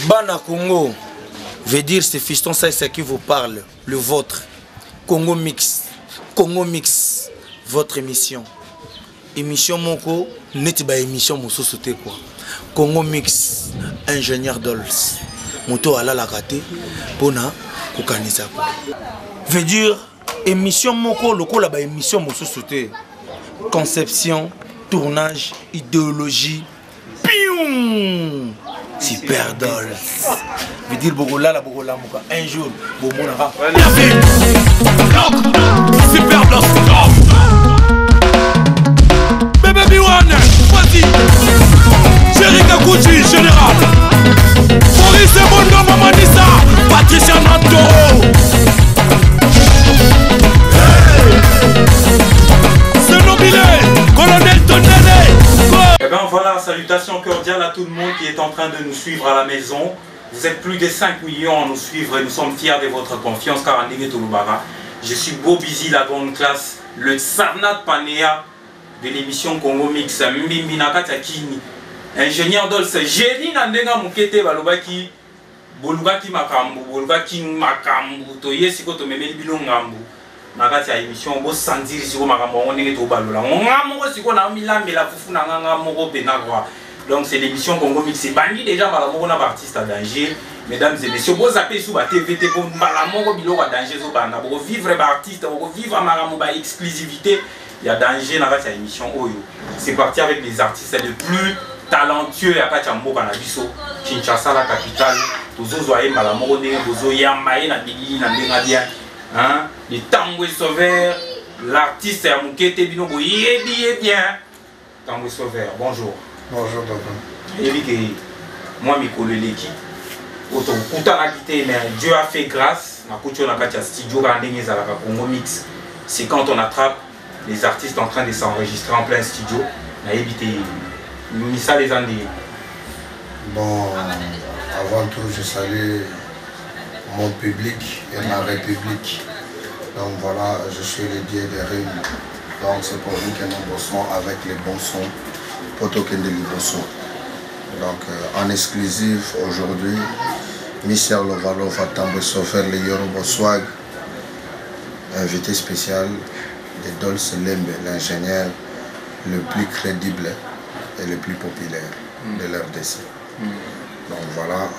Bana Congo veut dire c'est fiston, ça c'est qui vous parle, le vôtre. Congo Mix, votre émission. Émission Moko, n'est pas émission Mousso sauté quoi. Congo Mix, ingénieur Dolls. Moto ala la raté, pona, kokanisa quoi. Veut dire émission Moko, loko la ba émission Mousso sauté. Conception, tournage, idéologie, pium! Super Dolls. Veut dire Bogola la Bogola Moka. Un jour, Bomonara. Super Dolls. Bébé Biwan, vas-y. Jerry Kakuchi, général. Maurice Bondo Mamanissa, Patricia Nato. C'est Nobile, colonel Tonele. Eh bien voilà, salutations cordiales à tout le monde qui est en train de nous suivre à la maison. Vous êtes plus de 5 millions à nous suivre et nous sommes fiers de votre confiance car Andenge Tolubara. Je suis Bobizi, la grande classe, le Sarnat Panea de l'émission Congo Mix. Mbimbi Nakata Kini, ingénieur Dolls, Génie Nandenga Mukete Balobaki, Bolugaki Makambu, Bolugaki Makambu, Toye Sikoto Memeli Bilongambu. Nakati ya émission bo sentir siko makambo ngenge to balola ngamo siko na milambe la fufu na ngamo benagwa. Donc c'est l'émission Congo Mix. Bandi déjà makambo na artiste à danger. Mesdames et messieurs, vous appelez sous la TVT pour makambo biloko danger zo bana pour vivre ba artiste, pour vivre makambo ba exclusivité. Il y a danger na kati ya émission Oyo. C'est parti avec les artistes les plus talentueux ya kati ya mboka na biso. Kinshasa la capitale. Tozo zoye makambo ndenge bozo yamba na bilili na ndenga dia. Hein? Le Tamboué Sauveur, l'artiste à Moukete Binobo, bien. Tamboué Sauveur, bonjour. Bonjour, papa. Et moi, je suis l'équipe. Dieu a fait grâce. Studio Congo Mix. C'est quand on attrape les artistes en train de s'enregistrer en plein studio. Bon, avant tout, je salue mon public et ma république. Donc voilà, je suis le dieu des rimes. Donc c'est pour vous que nous bossons avec les bons sons, poto que nous bossons. Donc en exclusif aujourd'hui, Mister Lovalova Tamboué Sauveur, le Yoruba Swag, invité spécial de Dolls Lembe, l'ingénieur le plus crédible et le plus populaire de l'RDC. Donc voilà.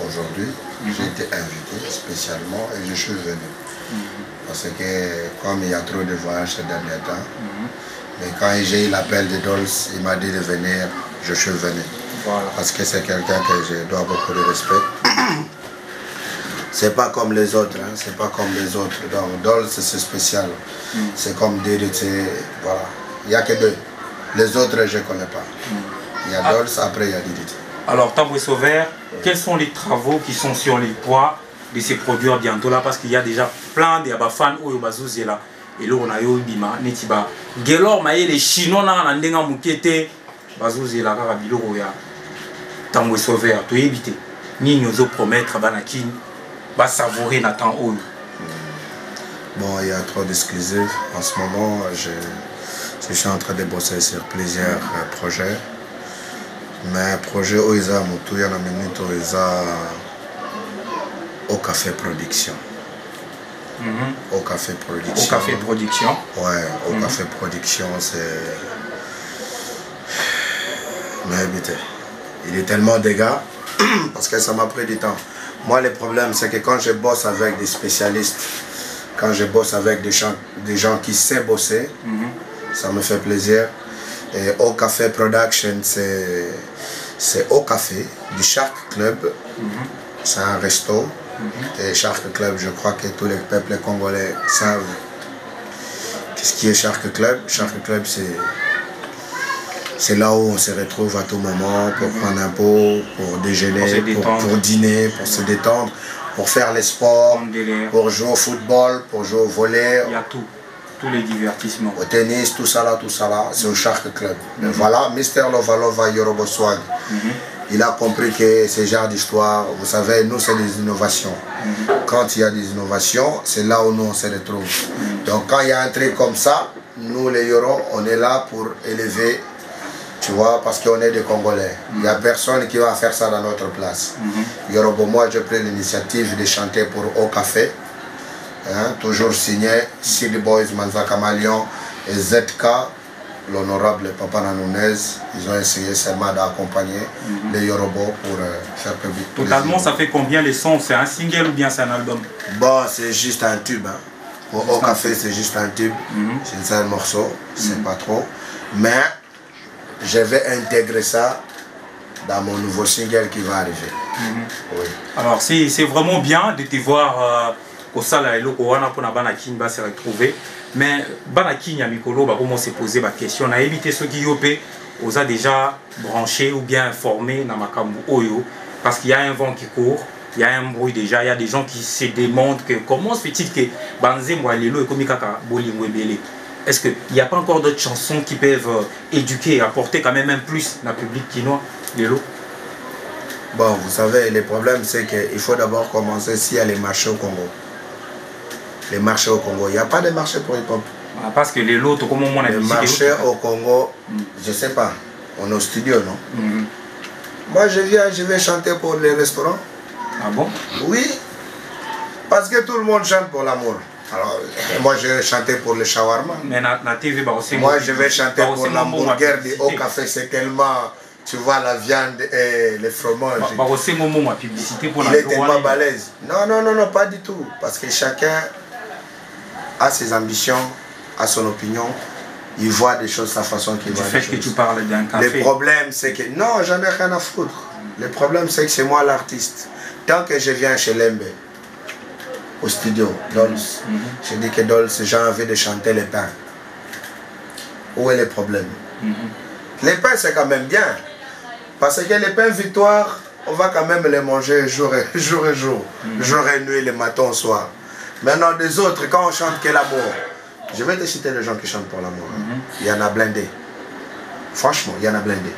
Aujourd'hui, j'ai été invité spécialement et je suis venu. Parce que comme il y a trop de voyages ces derniers temps, mais quand j'ai eu l'appel de Dolls, il m'a dit de venir, je suis venu. Voilà. Parce que c'est quelqu'un que je dois beaucoup de respect. C'est pas comme les autres, hein, c'est pas comme les autres. Donc Dolls c'est spécial. C'est comme DDT, voilà. Il n'y a que deux. Les autres je ne connais pas. Il y a Dolls, après il y a DDT. Alors, Tamboué Sauveur, quels sont les travaux qui sont sur les toits de ces produits bientôt là? Parce qu'il y a déjà plein de fans ou de là. Et là, on a eu Bima, Netiba. Gelor, les Chinois, on a un mouquete, Bazouzé là, Biloro, Tamboué Sauveur, tu éviter. Ni nous promettre, Banakin, va savourer Nathan Oyo. Bon, il y a trop d'exclusifs. En ce moment, je suis en train de bosser sur plusieurs projets. Mais projet Oiza Moutou, yana minute Oiza au café production. Au café production. Au café production. Ouais, au café production, c'est. Mais évitez. Il est tellement dégâts parce que ça m'a pris du temps. Moi, le problème, c'est que quand je bosse avec des spécialistes, quand je bosse avec des gens qui savent bosser, ça me fait plaisir. Et au café production, c'est au café du Shark Club. C'est un resto. Et Shark Club, je crois que tous les peuples congolais savent qu'est-ce qui est Shark Club. Shark Club, c'est là où on se retrouve à tout moment pour prendre un pot, pour déjeuner, pour dîner, pour se détendre, pour faire les sports, pour jouer au football, pour jouer au volley. Il y a tout. Tous les divertissements. Au tennis, tout ça là, c'est au Shark Club. Mais voilà, Mister Lovalova Yoruba Swag. Il a compris que ce genre d'histoire, vous savez, nous c'est des innovations. Quand il y a des innovations, c'est là où nous on se retrouve. Donc quand il y a un truc comme ça, nous les Yoros, on est là pour élever Tu vois, parce qu'on est des Congolais. Il n'y a personne qui va faire ça dans notre place. Yorobo, moi, je prends l'initiative de chanter pour Au Café. Hein, toujours signé City Boys, Manzaka Malion et ZK, l'honorable Papa Nanounez. Ils ont essayé seulement d'accompagner les Yorobo pour faire public. Totalement, ça fait combien les sons? C'est un single ou bien c'est un album? Bon, c'est juste un tube. Hein. Pour Au Café, c'est juste un tube. C'est un seul morceau, c'est pas trop. Mais je vais intégrer ça dans mon nouveau single qui va arriver. Oui. Alors, c'est vraiment bien de te voir au Sala et Loko Wana pour Banakin va se retrouver. Mais Banakin y a Mikolo, comment se poser ma question. On a évité ceux qui yopé, on a déjà branché ou bien informé dans Makambu Oyo. Parce qu'il y a un vent qui court, il y a un bruit déjà, il y a des gens qui se demandent que comment se fait-il que Banzé Mwalelo et Komikaka Bolingwebele. Est-ce qu'il n'y a pas encore d'autres chansons qui peuvent éduquer et apporter quand même un plus dans le public quinois, Lélo? Bon, vous savez, le problème c'est qu'il faut d'abord commencer s'il y a les marchés au Congo. Les marchés au Congo, il n'y a pas de marché pour hip-hop. Parce que Lélo, tout comme on a les marchés au Congo, je ne sais pas, on est au studio, non? Moi je viens, je vais chanter pour les restaurants. Ah bon? Oui, parce que tout le monde chante pour l'amour. Alors, moi je vais chanter pour le shawarma. Mais la TV, moi je vais chanter pour l'hamburger Au Café, c'est tellement, tu vois, la viande et le fromage. Il est tellement balèze. Non, non, non, non, pas du tout. Parce que chacun a ses ambitions, a son opinion. Il voit des choses de sa façon qu'il voit. Du fait que tu parles d'un café. Le problème c'est que, non, j'en ai rien à foutre. Le problème c'est que c'est moi l'artiste. Tant que je viens chez Lembe, au studio, Dolls, je dis que Dolls, j'ai envie de chanter les pains. Où est le problème? Les pains, c'est quand même bien. Parce que les pains victoire, on va quand même les manger jour et jour. Jour et nuit, le matin au soir. Maintenant, des autres, quand on chante que l'amour, je vais te citer les gens qui chantent pour l'amour. Il y en a blindés. Franchement, il y en a blindés.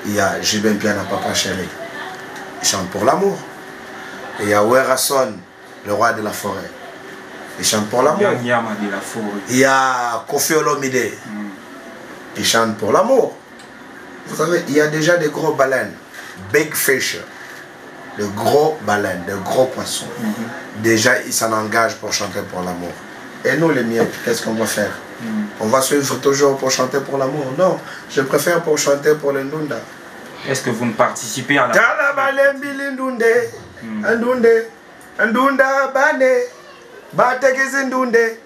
Il y a Jibin Piana Papa Chéri. Il chante pour l'amour. Et il y a Werason, le roi de la forêt. Il chante pour l'amour. Il y a Kofi Olomide. Il chante pour l'amour. Vous savez, il y a déjà des gros baleines. Big fish. De gros baleines, de gros poissons. Déjà, ils s'en engagent pour chanter pour l'amour. Et nous, les miettes, qu'est-ce qu'on va faire? On va suivre toujours pour chanter pour l'amour? Non, je préfère pour chanter pour le Ndunda. Est-ce que vous ne participez à la... Ndunde, Ndunda bane, bategeze Ndunde,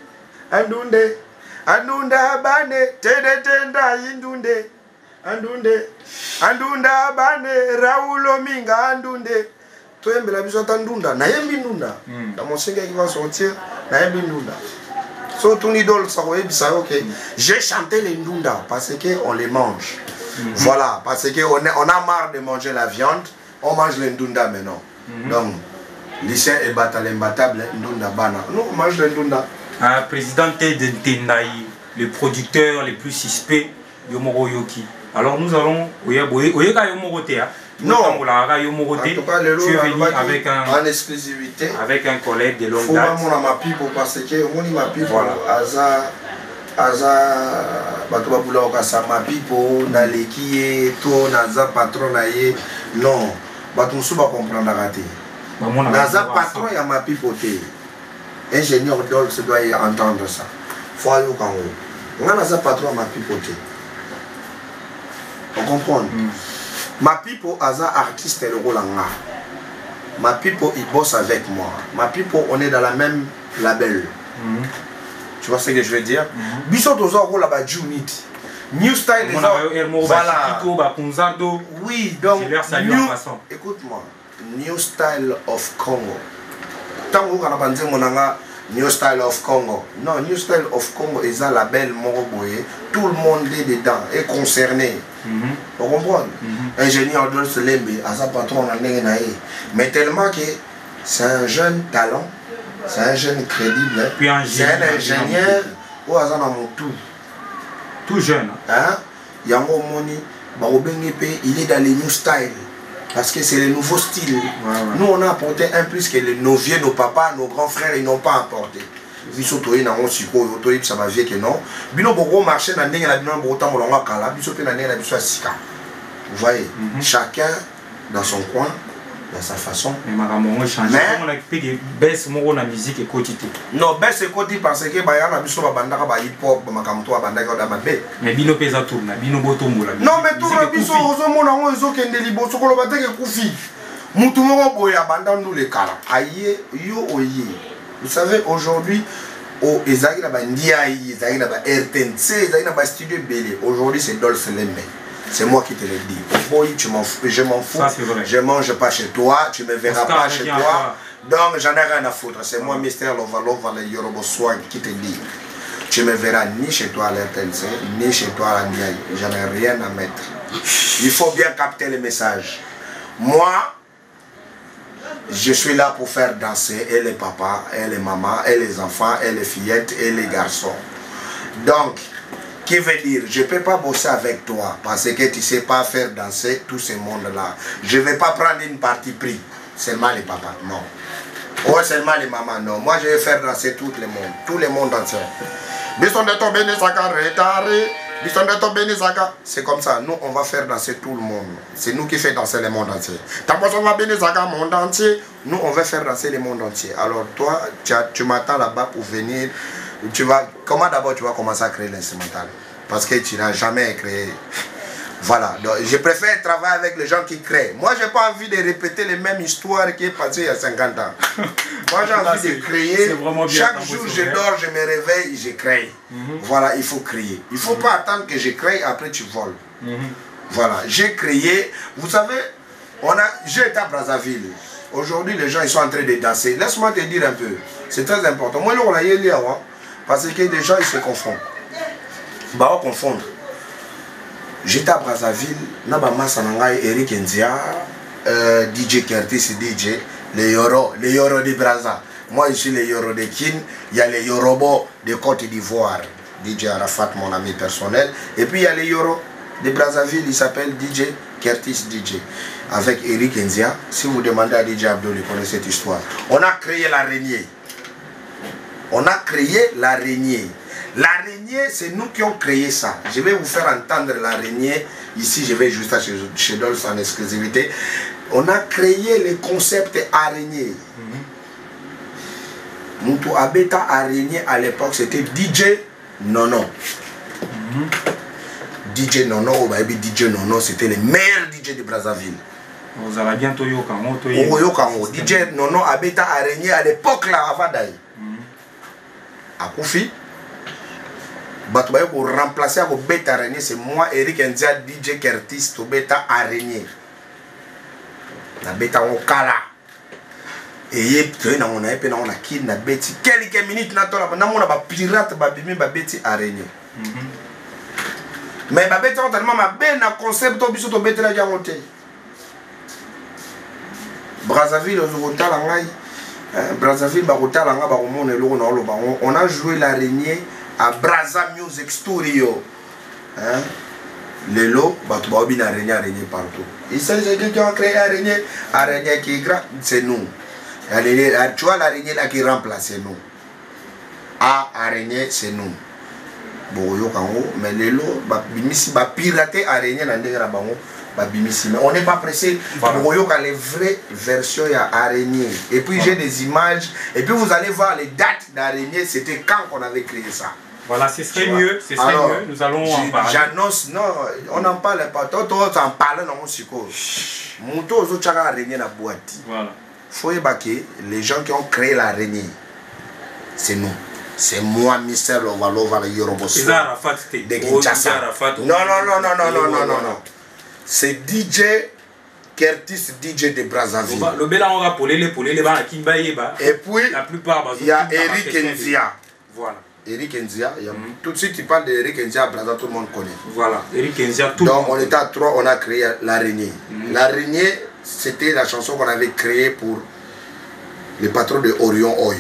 Ndunde, Ndunda bane, tede tenda Ndunde, Ndunde, Ndunda bane, Raoulo Minga Ndunde. Toi la biso Ndunda, na yembi Ndunda. Dans mon single qui va sortir, na yembi Ndunda. So ton idole ça ok. J'ai chanté les Ndunda parce que on les mange. Voilà, parce que on a marre de manger la viande, on mange les Ndunda maintenant. Donc, lycée est imbattable, Ndunda Bana. Nous, on mange de Ndunda. Président Ted Tendai, le producteur le plus suspect, Yomoro Yoki. Alors nous allons... Oyeka Yomoro Tea. Non. En tout cas, tu es venu avec en exclusivité. Avec un collègue de longue date. Il faut ma pipo parce que mon ma pipo. Voilà. Bato bula okasa ma pipo na leki to naza patron na ye. Non. Bato musu ba comprendre raté. Naza patron ya ma pipoté. Ingénieur Dolce doit y entendre ça. Faut aller au Congo. On a naza patron ma pipoté. On comprend. Ma pipo aza artiste le rôle en art. Ma pipo il bosse avec moi. Ma pipo on est dans la même label. Tu vois ce que je veux dire? Biso tozo rôle là-bas Junit. New Style des voilà. Oui, donc écoute-moi, New Style of Congo. Tant que on a pensé monanga New Style of Congo. Non, New Style of Congo est un label moroboye. Tout le monde est dedans, est concerné. Vous comprenez? Ingénieur de Lembe, à sa patron en Nengenaï. Mais tellement que c'est un jeune talent, c'est un jeune crédible. C'est un ingénieur ou à mon tout. Tout jeune. Hein? Yango Moni, il est dans les new style. Parce que c'est le nouveau style. Nous, on a apporté un plus que nos vieux, nos papas, nos grands frères, ils n'ont pas apporté. biso toye nango sikoyo toyebisa bavie ke non bino boko marché na ndenge na bino boko tambolanga kala biso mpe na ndenge na biso ya sika. Vous voyez, chacun dans son coin, dans sa façon. Mais on a fait baisse mon musique et quotidien. Non, baisse et quotidien parce que bah on a biso babanda ba hip hop ba makamto babanda ka da mabe. Mais bino pesa tourna, bino botombo la. Non mais tourna biso ozo mona ngo ezo kende liboso ko lo bateke kufi. Mutu moko boya banda nous les kala. Aye yo oye. Vous savez aujourd'hui au ezaki na ba ndiayi, ezaki na ba RTNC, ezaki na ba studio belé. Aujourd'hui c'est Dolce Lembe. C'est moi qui te le dis. Boy, tu m'en fous, je m'en fous. Je mange pas chez toi, tu me verras pas chez toi. Donc j'en ai rien à foutre. C'est moi, Mister Lova, le Yorobo Swag qui te dit. Tu me verras ni chez toi à l'RTNC, ni chez toi à la Ndiaye. J'en ai rien à mettre. Il faut bien capter le message. Moi, je suis là pour faire danser et les papas, et les mamans, et les enfants, et les fillettes, et les garçons. Donc, qui veut dire, je ne peux pas bosser avec toi parce que tu ne sais pas faire danser tout ce monde-là. Je ne vais pas prendre une partie pris. Seulement les papas, non. Ou seulement les mamans, non. Moi, je vais faire danser tout le monde. Tout le monde entier. C'est comme ça. Nous, on va faire danser tout le monde. C'est nous qui faisons danser le monde entier. Monde entier. Nous, on va faire danser le monde entier. Alors, toi, tu m'attends là-bas pour venir. Comment d'abord tu vas commencer à créer l'instrumental? Parce que tu n'as jamais créé. Voilà, donc je préfère travailler avec les gens qui créent. Moi, je n'ai pas envie de répéter les mêmes histoires qui est passées il y a 50 ans. Moi, j'ai envie de créer. Chaque jour, je dors, je me réveille, je crée. Voilà, il faut créer. Il ne faut pas attendre que je crée, après tu voles. Voilà, j'ai créé. Vous savez, j'ai été à Brazzaville. Aujourd'hui, les gens ils sont en train de danser. Laisse-moi te dire un peu. C'est très important. Moi, on a eu là, parce que les gens ils se confondent. Bah, on confond. J'étais à Brazzaville, Nabama Sanangai, Eric Nzia, DJ Curtis, DJ, les Yoro de Brazza. Moi, je suis les Yoro de Kin, il y a les Yorobo de Côte d'Ivoire, DJ Arafat, mon ami personnel. Et puis il y a les Yoro de Brazzaville, il s'appelle DJ Curtis DJ. Avec Eric Nzia, si vous demandez à DJ Abdou, il connaît cette histoire. On a créé l'araignée. On a créé l'araignée. L'araignée, c'est nous qui avons créé ça. Je vais vous faire entendre l'araignée. Ici, je vais juste chez Dolce en exclusivité. On a créé le concept araignée. Moutou Abeta araignée à l'époque, c'était DJ Nono. DJ Nono, ou DJ Nono, c'était le meilleur DJ de Brazzaville. Vous allez bientôt Yokango. DJ Nono Abeta araignée à l'époque là, avant d'ailleurs. À Koufi, pour remplacer à bêta araignée, c'est moi, Eric Nzia, DJ Curtis, to bêta araignée. La bêta on kala. Et on a quelques minutes, on a pirate, on bêti araignée. Mais ma bêta, tellement ma bête, un concept, on bêta la garantie. Brazzaville, Brazzaville, on a joué l'araignée à Brazza Music Studio. Les lots, il y a une araignée partout. Il s'agit de quelqu'un qui a créé l'araignée qui est grande, c'est nous. Tu vois l'araignée là qui remplace, c'est nous. Araignée, c'est nous. Mais les lots, pirater l'araignée dans les rabons. Mais on n'est pas pressé. Voilà. Les vraies versions, il y a araignée. Et puis j'ai des images. Et puis vous allez voir les dates d'araignée. C'était quand on avait créé ça. Voilà, ce serait mieux. Alors, mieux. Nous allons en parler. J'annonce, non, on n'en parle pas. Toi, en parles dans mon psycho. Mouto aux autres araignée la boîte. Voilà. Faut évacuer les gens qui ont créé l'araignée. C'est nous. C'est moi, Mister Lova, le Yorobo. C'est Arafat. Non. C'est DJ Curtis, DJ de Brazzaville. Et puis, il y a Eric Nzia. Voilà. Eric Nzia. Tout de suite, tu parles d'Eric Nzia à Brazzaville, tout le monde connaît. Voilà, Eric Nzia, tout donc, on était à 3, on a créé l'araignée. L'araignée, c'était la chanson qu'on avait créée pour le patron de Orion Oil,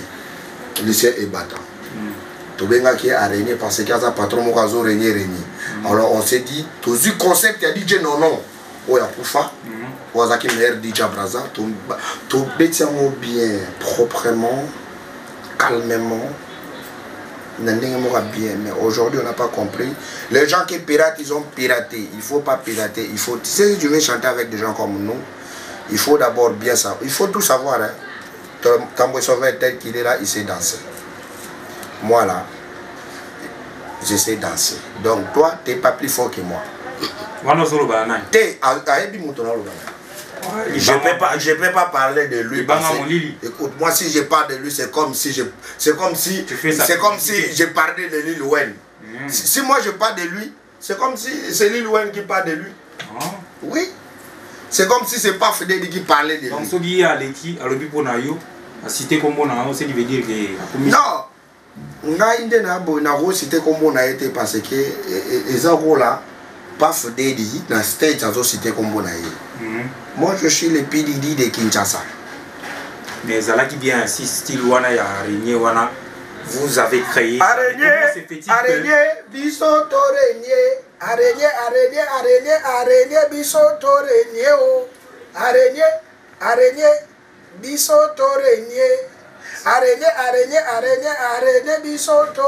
Lucien Ebata. Tobenga qui est araignée parce qu'il y a un patron qui a régné. Alors on s'est dit, tout ce concept, il y a DJ Nono, il y a Koufa, il y a meilleur DJ Brazza, tout bien, proprement, calmement, bien, mais aujourd'hui on n'a pas compris. Les gens qui piratent, ils ont piraté. Il ne faut pas pirater. Il faut, si tu veux chanter avec des gens comme nous, il faut d'abord bien savoir. Il faut tout savoir. Hein. Tambour Sauveur tel qu'il est là, il sait danser. Moi là, je sais danser. Donc toi, tu n'es pas plus fort que moi. Je ne peux pas parler de lui. Écoute, moi si je parle de lui, c'est comme si je parlais de Lil Wayne. Si moi je parle de lui, c'est comme si c'est Lil Wayne qui parle de lui. Oui. C'est comme si c'est pas Fedeli qui parlait de lui. Donc, si cité comme on a, c'est veut dire que non. Ngaïnde na bo na ro cité comme on a été parce que ezako là pas Fedeli dans stage azo cité comme on a été. Moi je suis le PDD de Kinshasa. Mais Zala qui vient ainsi style wana ya araignée wana vous avez créé araignée bisoto araignée bisoto oh araignée bisoto araignée bisoto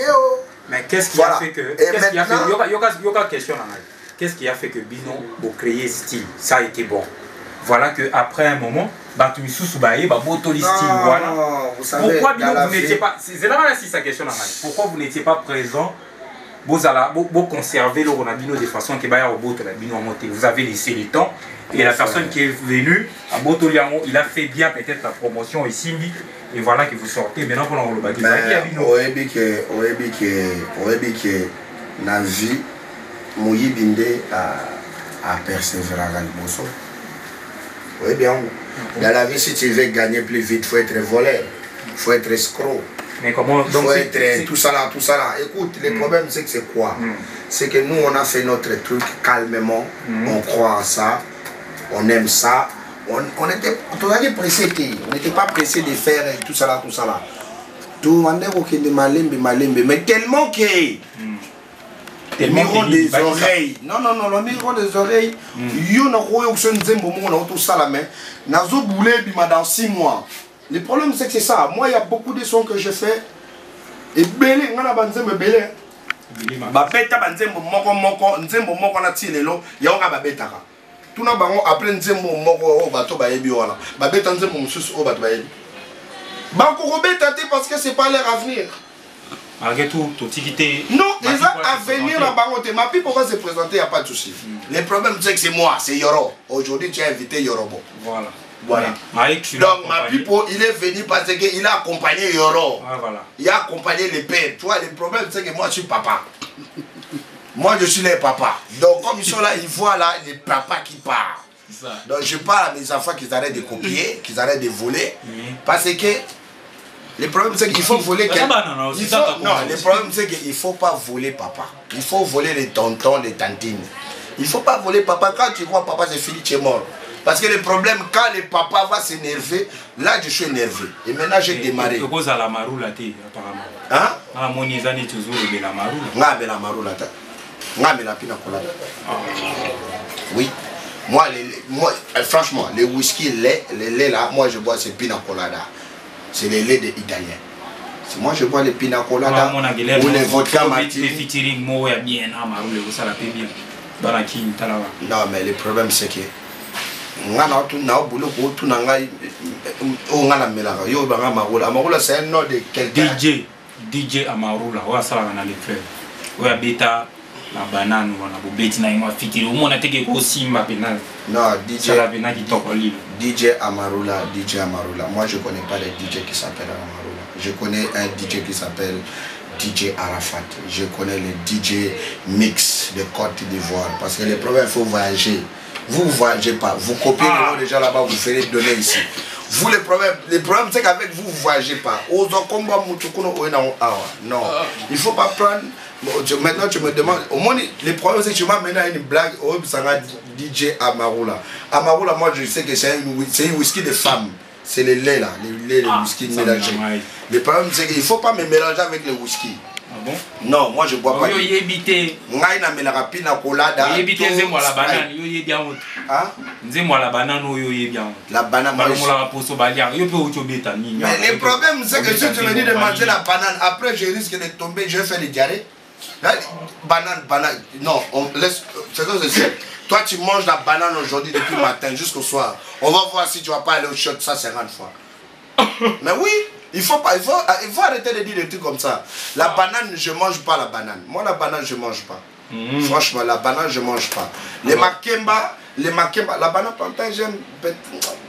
oh. Mais qu'est-ce qui a fait que yoka question qu'est-ce qui a fait que Bino pour créer style ça a été bon. Voilà que après un moment pourquoi Bino vous n'étiez pas c'est là si sa question pourquoi vous n'étiez pas présent vous conservez le Ronabino de façon que vous avez laissé le temps et la personne qui est venue à Botoliamo il a fait bien peut-être la promotion ici et voilà que vous sortez maintenant pour le bâti la vie Moui Binde a persévéré à Bosso. Oui bien. Dans la vie, si tu veux gagner plus vite, il faut être voleur, il faut être escroc. Mais comment donc faut être tout ça là. Écoute, le problème c'est que c'est quoi? C'est que nous on a fait notre truc calmement, on croit en ça, on aime ça. On était pressé, on n'était pas pressé de faire tout ça là. Tout le monde est malembe, mais tellement que le micro des oreilles. Non, le micro des oreilles. Dans 6 mois. Le problème c'est que c'est ça. Moi il y a beaucoup de sons que je fais. Et belé, on a banzembe belé. Babeta banzembe moko nzembo moko na tilelo, ya on ba betaka. Tuna bango après nzembo moko o bato ba yebi wana. Babeta nzembo mususu o bato ba yebi. Banko robeta te parce que c'est pas leur avenir. Malgré tout, non, les gens à venir à Bangote, ma pipe pourra se présenter, il n'y a pas de souci. Le problème c'est que c'est moi, c'est Yoro. Aujourd'hui tu as invité Yorobo. Voilà. Donc ma pipe, il est venu parce qu'il a accompagné Yoro. Il a accompagné les pères. Tu vois, le problème c'est que moi je suis papa. Moi je suis les papas. Donc comme ils sont là, ils voient là les papas qui partent. Donc je parle à mes enfants qu'ils arrêtent de copier, qu'ils arrêtent de voler. Parce que le problème c'est qu'il faut voler quelqu'un. Non, le problème c'est qu'il ne faut pas voler papa. Il faut voler les tontons, les tantines. Il ne faut pas voler papa. Quand tu crois papa c'est fini, tu es mort. Parce que le problème, quand le papa va s'énerver, là je suis énervé. Et maintenant j'ai démarré. Tu poses à la maroula apparemment. Hein? Ah, mon isani toujours le la maroula. Nga la maroula. Nga la pina colada. Oui. Moi, franchement, les whisky, les laits là, moi je bois ces pina colada. C'est les laits italiens. Moi je bois les pina colada ou les vodka martini. Non mais le problème c'est que Amarula c'est un nom de quelqu'un. DJ Amarula, on va ça dans les frères. Ouais, bêta la banane on a bobeti na ima fitiri au moins teke ko simba penal. Non, DJ DJ Amarula. Moi je connais pas les DJ qui s'appellent Amarula. Je connais un DJ qui s'appelle DJ Arafat. Je connais le DJ Mix de Côte d'Ivoire parce que le problème il faut voyager. Vous ne voyagez pas, vous copiez le nom déjà là-bas, vous ferez donner ici. Vous le problème c'est qu'avec vous, vous ne voyagez pas. Non, il ne faut pas prendre. Maintenant tu me demandes, au moins le problème c'est que tu m'as mené à une blague, DJ Amarula. Amarula, moi je sais que c'est un whisky de femme. C'est le lait là, le whisky mélangé. Le problème c'est qu'il ne faut pas me mélanger avec le whisky. bon? Non, moi je bois pas. Yo yebité. Ngai na melaka pina colada. Yebité nzembo la banane, yo yebia moto. Hein? Nzembo la banane yo yebia moto. La banane moi. La poso balia, yo peut auto beta ni. Mais le problème c'est que si tu me dis de manger la banane, après je risque de tomber, je vais faire des diarrhées. Banane. Non, on laisse. C'est ce que je sais. Toi tu manges la banane aujourd'hui depuis le matin jusqu'au soir. On va voir si tu vas pas aller au shot ça 50 fois. Mais oui. Il faut arrêter de dire des trucs comme ça. La banane, je mange pas la banane. Moi, la banane, je mange pas. Franchement, la banane, je mange pas. Les makemba, la banane, plantain, j'aime.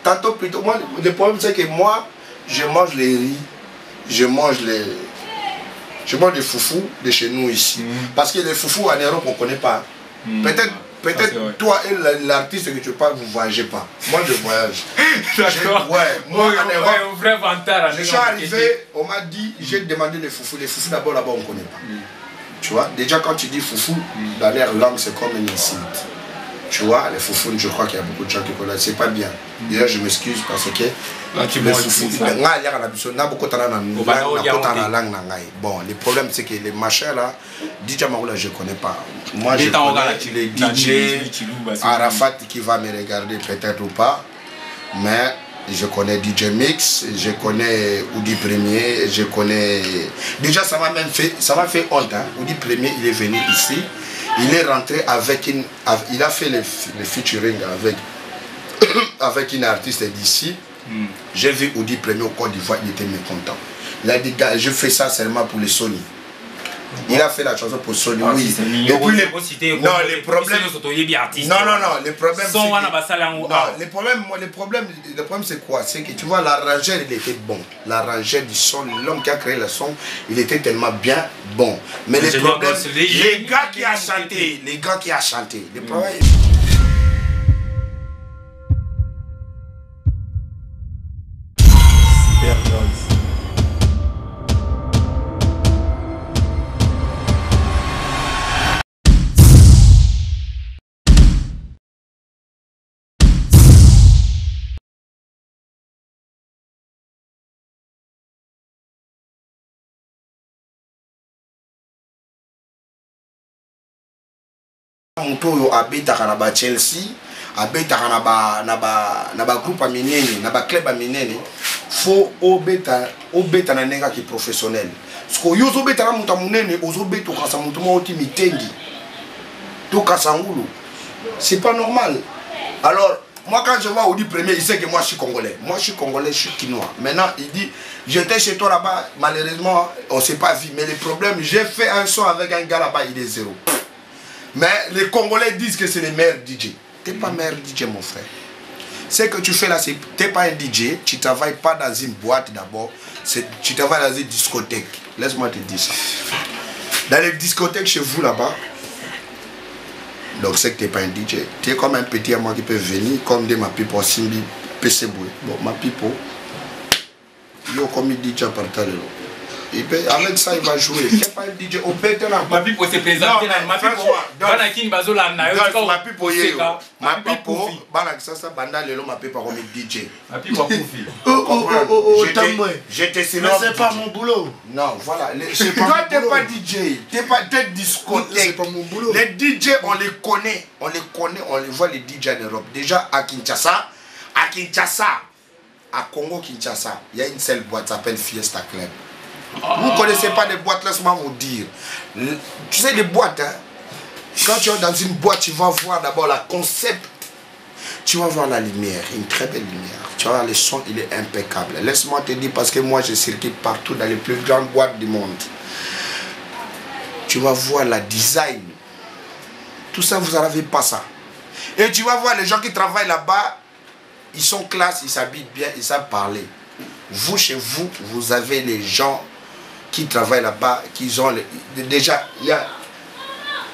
Tantôt plutôt. Moi, le problème, c'est que moi, je mange les riz. Je mange les foufous de chez nous ici. Parce que les foufous en Europe, on ne connaît pas. Peut-être toi et l'artiste que tu parles, vous ne voyagez pas. Moi, je voyage. D'accord. Ouais, moi, en Europe, vrai vantard. je suis arrivé, on m'a dit, j'ai demandé les foufous. Les foufous, d'abord, là-bas, on ne connaît pas. Tu vois, déjà, quand tu dis foufou, dans leur langue, c'est comme une insulte. Tu vois, les foufous, je crois qu'il y a beaucoup de gens qui connaissent. C'est pas bien. Déjà, je m'excuse parce que les foufous, bon, le problème, c'est que les machins là, DJ Maroula, je ne connais pas. Moi, je connais les DJ Arafat qui va me regarder peut-être ou pas. Mais je connais DJ Mix, je connais Oudi Premier, je connais... Déjà, ça m'a fait honte. Hein. Oudi Premier, il est venu ici. Il est rentré avec une... Il a fait le featuring avec une artiste d'ici. J'ai vu Oudi Premier au Côte d'Ivoire, il était mécontent. Il a dit, gars, je fais ça seulement pour les Sony. Il a fait la chanson pour Sony, oui. Et puis les problèmes... Non, le problème c'est quoi? C'est que tu vois, l'arrangeur, il était bon. L'arrangeur du son, l'homme qui a créé le son, il était tellement bien bon. Mais les problèmes, les gars qui a chanté, les problèmes... Moto abetaka na ba Chelsea, abetaka na ba groupe minene, na ba club minene, faut obeta na nenga ki professionnel. Parce que yo obeta na muta munene, ozobeto kasa mutu mo oti mitengi. To kasangulu. C'est pas normal. Alors, moi quand je vois Oudi Premier, il sait que moi je suis congolais. Moi je suis congolais, je suis quinois. Maintenant, il dit j'étais chez toi là-bas, malheureusement, on s'est pas vu, mais le problème, j'ai fait un son avec un gars là-bas, il est zéro. Mais les Congolais disent que c'est les meilleurs DJ. Tu n'es pas meilleur DJ, mon frère. Ce que tu fais là, tu n'es pas un DJ, tu ne travailles pas dans une boîte d'abord, tu travailles dans une discothèque. Laisse-moi te dire ça. Dans les discothèques chez vous là-bas, donc c'est que tu n'es pas un DJ. Tu es comme un petit à moi qui peut venir, comme des ma pipo Simbi, PC Boué. Bon, ma pipo, yo comme il DJ par talent. Avec ça, il va jouer. Il n'y a pas un DJ au pété là. Ma pipo s'est présentée là. Ma pipo, Banakin Bazola, ma pipo, ma pipo, Banakisa, Banda Lelo, ma pipo comme DJ. Ma pipo, Koufi. J'étais sinon. Mais c'est pas mon boulot. Non, voilà. Toi, t'es pas DJ. T'es pas discothèque. C'est pas mon boulot. Les DJ, on les connaît. On les voit les DJ en Europe. Déjà à Kinshasa, à Congo-Kinshasa, il y a une seule boîte qui s'appelle Fiesta Club. Vous ne connaissez pas les boîtes, laisse-moi vous dire. Tu sais les boîtes, hein? Quand tu es dans une boîte, tu vas voir d'abord la concept. Tu vas voir la lumière, une très belle lumière. Tu vas voir le son, il est impeccable. Laisse-moi te dire, parce que moi je circule partout dans les plus grandes boîtes du monde. Tu vas voir la design. Tout ça, vous n'avez pas ça. Et tu vas voir les gens qui travaillent là-bas, ils sont classe, ils s'habillent bien, ils savent parler. Vous, chez vous, vous avez les gens qui travaillent là-bas, qui ont déjà, ils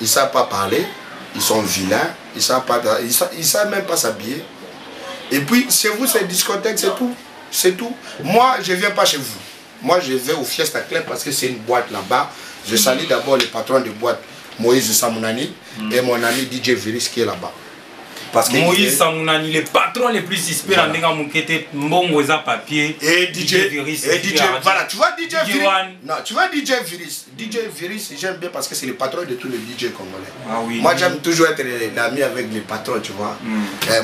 ne savent pas parler, ils sont vilains, ils ne savent même pas s'habiller. Et puis, chez vous, c'est discothèque, c'est tout. C'est tout. Moi, je ne viens pas chez vous. Moi, je vais au Fiesta Club parce que c'est une boîte là-bas. Je salue d'abord le patron de boîte, Moïse Samounani, et mon ami DJ Viris qui est là-bas. Parce que Moïse Samounani, les patrons les plus suspects dans Nenga Moukete, Mbongo Eza Papier, et DJ Virus, et DJ, voilà, tu vois DJ Virus. Non, tu vois DJ Virus. DJ Virus, j'aime bien parce que c'est le patron de tous les DJ congolais. Ah oui. Moi, j'aime toujours être l'ami avec les patrons, tu vois.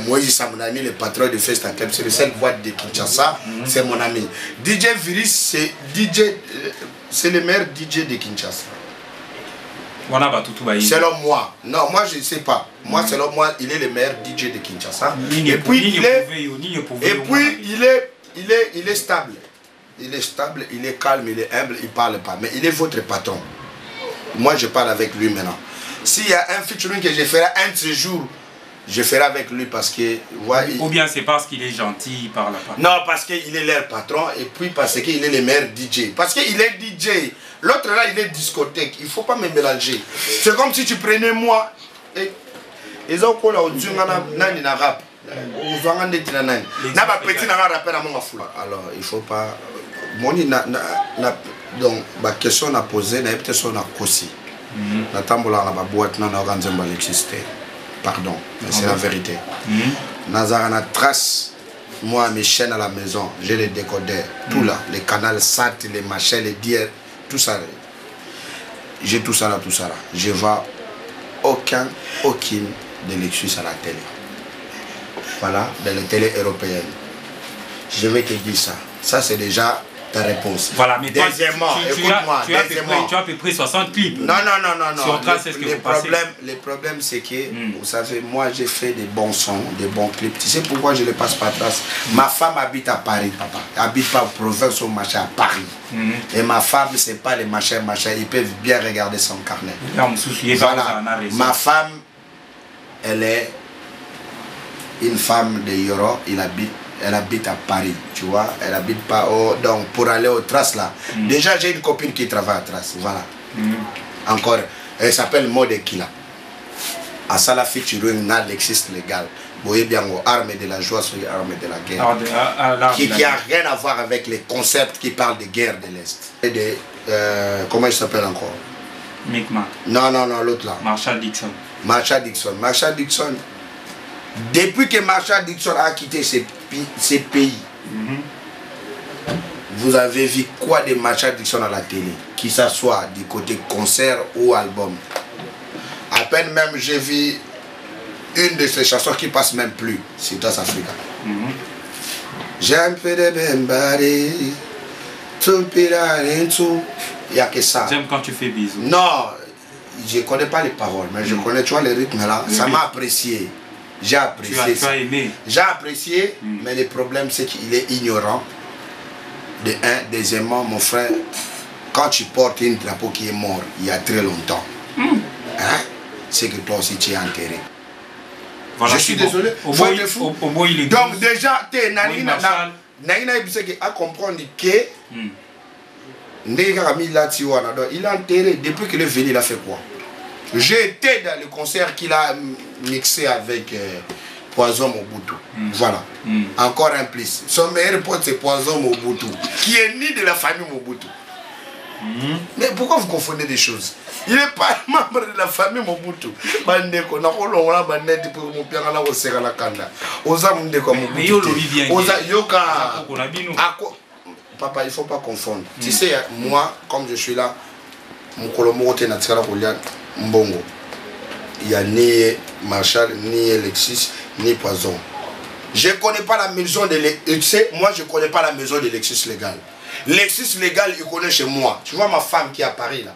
Moïse Samounani, le patron de Festa Club, c'est le seul boîte de Kinshasa, c'est mon ami. DJ Virus, c'est DJ, c'est le meilleur DJ de Kinshasa. Selon moi, non, moi je ne sais pas. Moi, selon moi, il est le meilleur DJ de Kinshasa. Et puis, il est stable. Il est stable, il est calme, il est humble, il ne parle pas. Mais il est votre patron. Moi, je parle avec lui maintenant. S'il y a un featuring que je ferai un de ces jours, je ferai avec lui parce que... Ouais, ou bien c'est parce qu'il est gentil, il parle pas. Non, parce qu'il est leur patron et puis parce qu'il est le meilleur DJ. Parce qu'il est DJ. L'autre là, il est discothèque. Il ne faut pas me mélanger. C'est comme si tu prenais moi et... Ils ont quoi là, on dit nani na rap. Alors, il faut pas... Donc, la question à poser, la question à causer. La tambola na boîte na organizamba l'existait. Pardon, mais c'est la vérité. Nazar a trace, moi mes chaînes à la maison, j'ai les décodeurs, tout là, les canaux SAT, les machins, les bières, tout ça. J'ai tout ça là, tout ça là. Je vois aucune de Lexus à la télé. Voilà, dans les télé européennes. Je vais te dire ça. Ça c'est déjà ta réponse. Voilà, mais deuxièmement, écoute-moi, tu as à peu près 60 clips. Non. Le problème c'est que, vous savez, moi j'ai fait des bons sons, des bons clips. Tu sais pourquoi je ne passe pas trace? Ma femme habite à Paris, papa. Elle habite pas au province ou machin, à Paris. Et ma femme, c'est pas les machins, ils peuvent bien regarder son carnet. Voilà. Ma femme, elle est une femme de Yoro, elle habite à Paris, tu vois, elle habite pas au... Donc pour aller aux traces là, déjà j'ai une copine qui travaille à traces, voilà. Encore, elle s'appelle Modekila. À ça la featuring n'a l'existe légal. Vous voyez bien, armes de la joie sur les armes de la guerre. Qui a rien à voir avec les concepts qui parlent de guerre de l'Est. Et de... comment il s'appelle encore? Micmac. Non, l'autre là. Marshall Dixon. Marshall Dixon. Depuis que Marshall Dixon a quitté ces pays, vous avez vu quoi de Marshall Dixon à la télé? Qu'il soit du côté concert ou album. À peine même j'ai vu une de ces chansons qui passe même plus, c'est Das Africa. J'ai un peu de bembari, tout tout. Il n'y a que ça. J'aime quand tu fais bisous. Non, je ne connais pas les paroles, mais je connais, tu vois, les rythmes là. Ça m'a apprécié. J'ai apprécié. Tu as aimé. J'ai apprécié, mais le problème c'est qu'il est ignorant. De un, deuxièmement, mon frère, quand tu portes un drapeau qui est mort il y a très longtemps, hein, c'est que toi aussi tu es enterré. Voilà, je suis désolé. Donc déjà, tu es à comprendre que il a enterré. Depuis qu'il est venu, il a fait quoi? J'ai été dans le concert qu'il a mixé avec Poison Mobutu. Voilà. Encore un plus. Son meilleur pote c'est Poison Mobutu, qui est né de la famille Mobutu. Mais pourquoi vous confondez des choses? Il n'est pas membre de la famille Mobutu. Papa, il ne faut pas confondre. Tu sais, moi, comme je suis là, Mbongo. Il n'y a ni Marshall, ni Alexis, ni Poison. Je ne connais pas la maison de Lexus. Tu sais, moi, je ne connais pas la maison de Lexus Légal. Lexus Légal, il connaît chez moi. Tu vois ma femme qui est à Paris, là.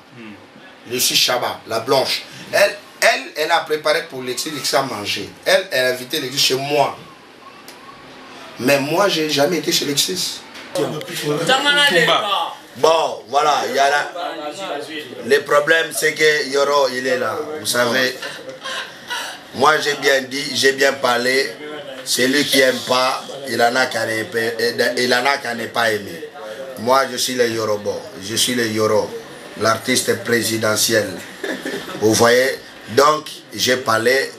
Lexus Chabat, la blanche. Elle a préparé pour Lexus à manger. Elle a invité Lexus chez moi. Mais moi, je n'ai jamais été chez Lexus. Bon, voilà, il y a là. Le problème, c'est que Yoro, il est là. Vous savez, moi j'ai bien dit, j'ai bien parlé. Celui qui n'aime pas, il en a qu'à ne pas aimer. Moi, je suis le Yorobo. Je suis le Yoro, l'artiste présidentiel. Vous voyez? Donc, j'ai parlé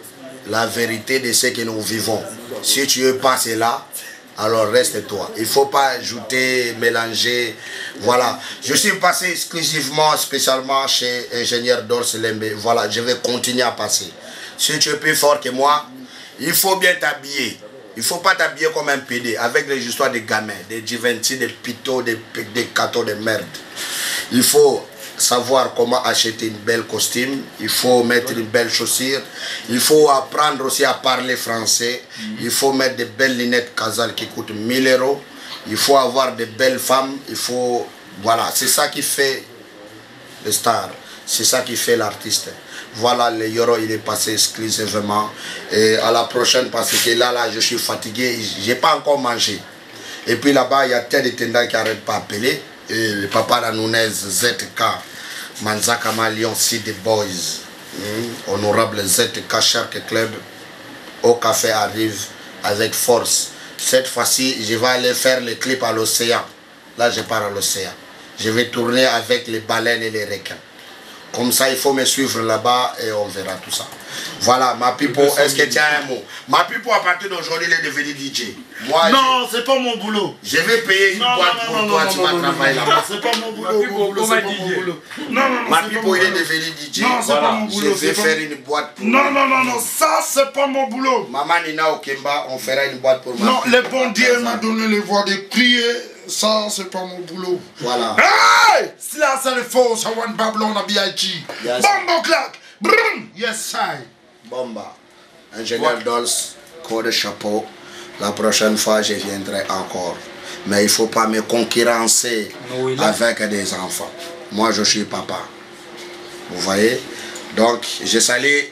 la vérité de ce que nous vivons. Si tu veux passer là, alors reste-toi. Il ne faut pas ajouter, mélanger. Voilà. Je suis passé exclusivement, spécialement chez Ingénieur Dolce Lembe. Voilà, je vais continuer à passer. Si tu es plus fort que moi, Il faut bien t'habiller. Il ne faut pas t'habiller comme un PD avec les histoires des gamins, des Givenchy, des Pito, des cathos de merde. Il faut savoir comment acheter une belle costume, il faut mettre une belle chaussure, il faut apprendre aussi à parler français, il faut mettre des belles lunettes Casal qui coûtent 1000 €, il faut avoir de belles femmes, il faut... Voilà, c'est ça qui fait le star, c'est ça qui fait l'artiste. Voilà, le Yoro, il est passé exclusivement. Et à la prochaine, parce que là, je suis fatigué, je n'ai pas encore mangé. Et puis là-bas, il y a tel et tendant qui n'arrête pas d'appeler. Et le papa Ranounez, ZK, Manzaka Malion, City Boys, honorable ZK Shark Club, au café arrive avec force. Cette fois-ci, je vais aller faire le clip à l'océan. Là, je pars à l'océan. Je vais tourner avec les baleines et les requins. Comme ça, il faut me suivre là-bas et on verra tout ça. Voilà, ma pipo, est-ce que tu as un mot? Ma pipo, à partir d'aujourd'hui, il est devenu DJ. Moi, non, c'est pas mon boulot. Je vais payer une boîte pour toi, tu vas travailler là-bas. C'est pas mon boulot, mon boulot, c'est pas mon boulot. Non, ma pipo, il est devenu DJ. Non, c'est pas mon boulot. Je vais faire une boîte pour Non, ça, c'est pas mon boulot. Maman Nina Okemba, on fera une boîte pour moi. Non, le bon Dieu m'a donné les voix de crier. Ça, c'est pas mon boulot. Voilà. Hey! Là, c'est le faux. Ça va Babylon à B.I.G. Bombo clac. Brum. Yes, I. Bomba. Ingénieur Dolls, code chapeau. La prochaine fois, je viendrai encore. Mais il ne faut pas me concurrencer avec des enfants. Moi, je suis papa. Vous voyez? Donc, je salue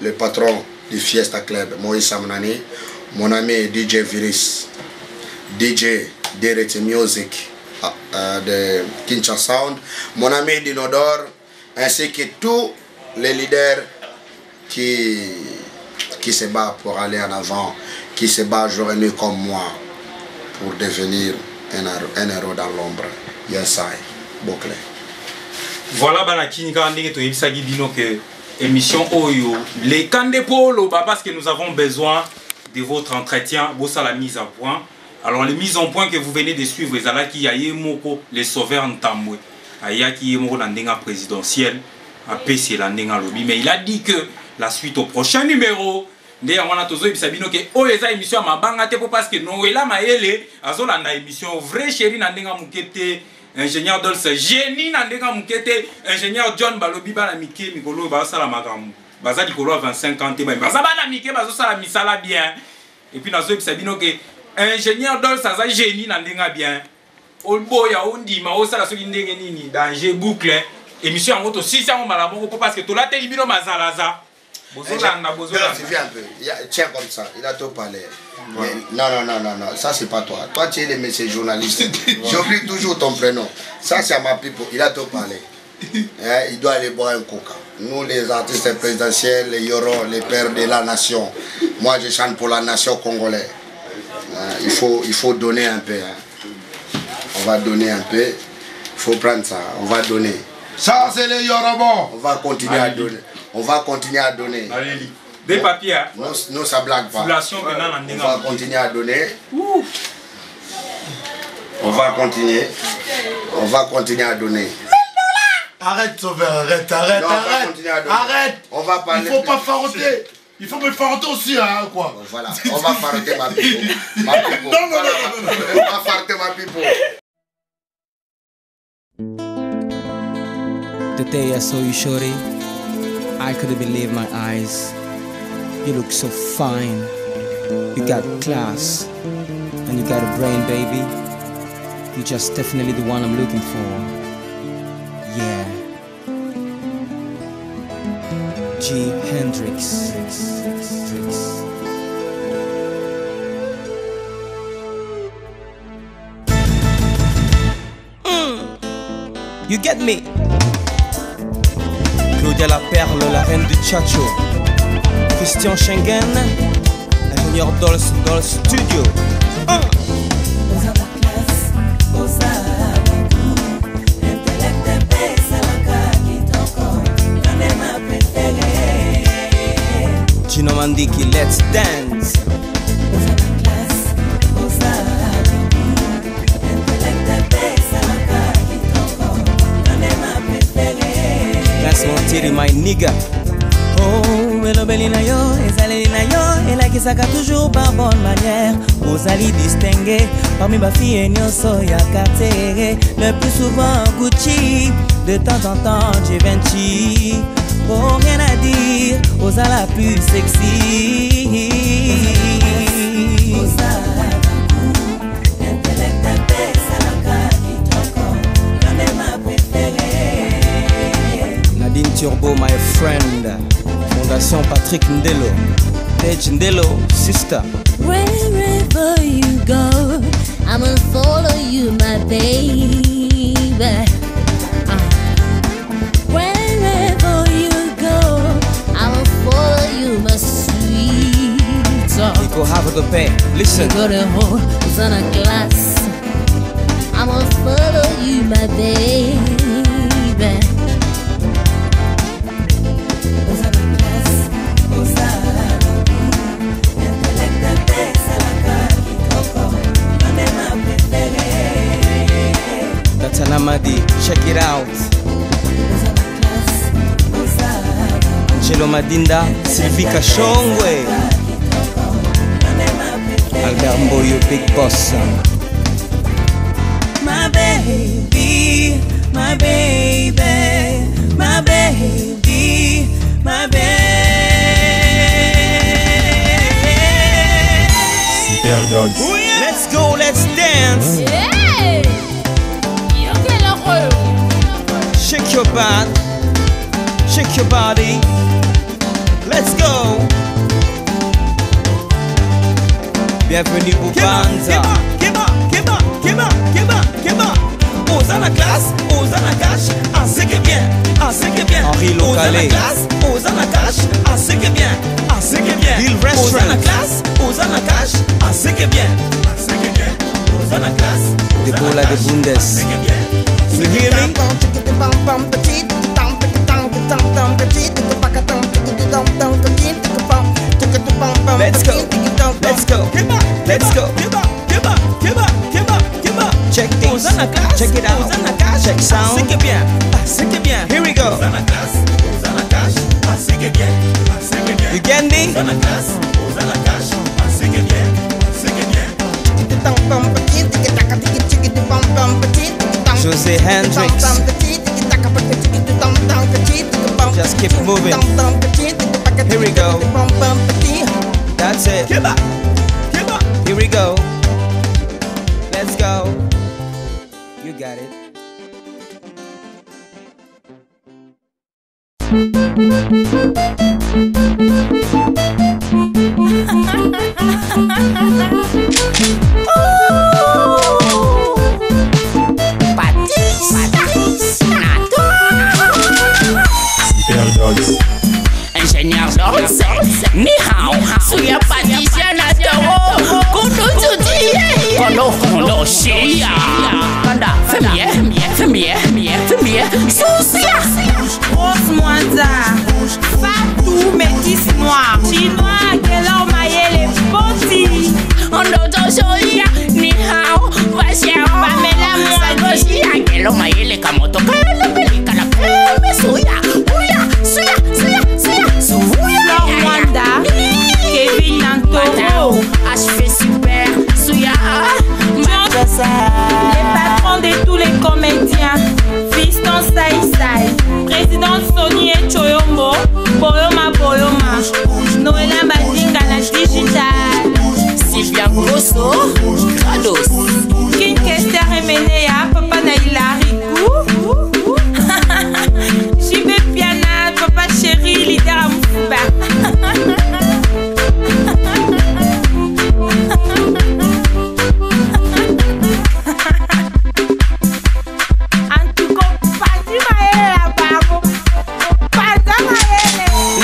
le patron du Fiesta Club, Moïse Samnani, mon ami DJ Virus, DJ Direct Music de Kinshasa Sound, mon ami Dinodor, ainsi que tous les leaders qui se battent pour aller en avant, qui se battent jour et nuit comme moi pour devenir un héros dans l'ombre. Yes, I. Bouclé. Voilà, Banakini, quand on dit que émission Oyo, les Kandepolo, parce que nous avons besoin de votre entretien, bossa la mise à point. Alors, les mises en point que vous venez de suivre, les sauveurs Ntambwe, Ayaki Yemoko Landenga présidentielle, à PC Landenga Lobby. Mais il a dit que la suite au prochain numéro, émission parce que Noëlla Maele, Azolanda émission vrai chéri Nandenga Mukete, ingénieur Dolce, génie Nandenga Mukete, ingénieur John Balobi Balamike, Mikolo Basala Magamu, Baza Dikolo 25 ans, Bazabana Mike, Bazosala Misala bien. Et puis, Nazo Sabino que ingénieur Dolce, Aza génie Nandenga bien. Olboya, Ondima, Osala Solindenge Nini, danger boucle, émission en moto 6 ans, parce que tout là, t'es libéré Mazalaza. Suffit un peu. Tiens comme ça, il a tout parlé. Non, ça c'est pas toi. Toi tu es le monsieur journaliste. J'oublie toujours ton prénom. Ça c'est à ma pipo, il a tout parlé. Il doit aller boire un coca. Nous les artistes présidentiels, les Yoro, les pères de la nation. Moi je chante pour la nation congolaise. Il faut donner un peu. On va donner un peu. Il faut prendre ça, on va donner. Ça c'est les Yorobos. On va continuer à donner. On va continuer à donner. Des papiers. Nous, ça blague pas. On va continuer à donner. On va continuer. On va continuer à donner. Arrête, Sauveur, arrête. Arrête. On va parler. Il faut pas faroter. Il faut me faroter aussi, hein, quoi. Bon, voilà, on va faroter ma pipo. Non. On va faroter ma pipo. The day I saw you, shorty, I couldn't believe my eyes. You look so fine. You got class. And you got a brain, baby. You're just definitely the one I'm looking for. Yeah. G. Hendrix. You get me? Claudia la Perle, la reine du Chacho. Christian Schengen, ingénieur Dolls Studio. Gino Mandiki, let's dance. Montiri, my nigga. Oh, Bello Belina yo, Ezalina yo, Elaki Osaka toujours par bonne manière. Osali distingué parmi ma fille et Nyoso ya quartier. Le plus souvent Gucci, de temps en temps Givenchy. Oh rien à dire, Osala plus sexy. Osala Nadine Turbo, my friend. Fondation Patrick Ndelo. Page Ndelo, sister. Wherever you go, I'ma follow you, my baby. Wherever you go, I'ma follow you, my sweet. Nico have the pay. Listen. Go to home, it's on a class. I'ma follow you, my baby. That's Anamadi, check it out. Angelo Madinda, Sylvie Kachongwe, Albert Mboyo, Big Boss. My baby, my baby, my baby, my baby. Let's go, let's dance. Yeah. Shake your butt, shake your body. Let's go. Bienvenue pour Banza. Osa la classe, osa la cache, assez que bien, assez que bien. Henri Localé. Osa la classe, osa la cache, assez que bien, assez que bien. Bill Restaurant. Osa la classe, osa la cache, assez que bien, assez que bien. Osa la classe, de Bola de Bundes. You hear me? Let's go, let's go, let's go. Check things, check it out, check sound. Here we go. You get me? Jose Hendrix. Just keep moving. Here we go. That's it. Here we go. Let's go. You got it. Ingénieur Dolce, ni hao, suya patisien atao, kono tuti, kono shia. Kanda, fais mieux, soucia. Rose Mwanza, Fatou métis noir, chinois, Kelor Mayele Boti. Ondo shoya, ni hao, Vasia, Pamela Mwanza, Kelor Mayele Kamoto, Kala Pelika la Peme, suya, Flor Mwanda, Kevin Nantoro, HV super, suya. Les patrons de tous les comédiens, Fiston Saïsaï, Président Sony et Choyombo, Boyoma, Noëlla Badinga la digital, Sylvia Grosso, Grados, King Kester et Menea, Papa Naïla Rikou, JB Piana, Papa Chéri, leader à Mouffouba.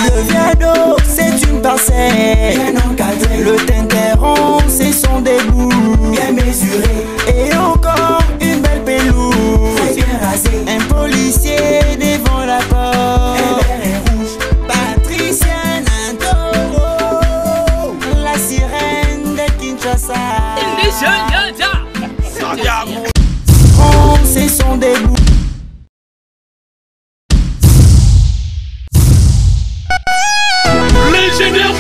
Le viaduc, c'est une parcelle bien encadrée. Le tinteron, c'est son début bien mesuré. Et encore une belle pelouse très bien rasée. Un policier devant la porte. Un béret rouge. Patricia Nantoro, la sirène de Kinshasa. C'est son début. L'ingénieur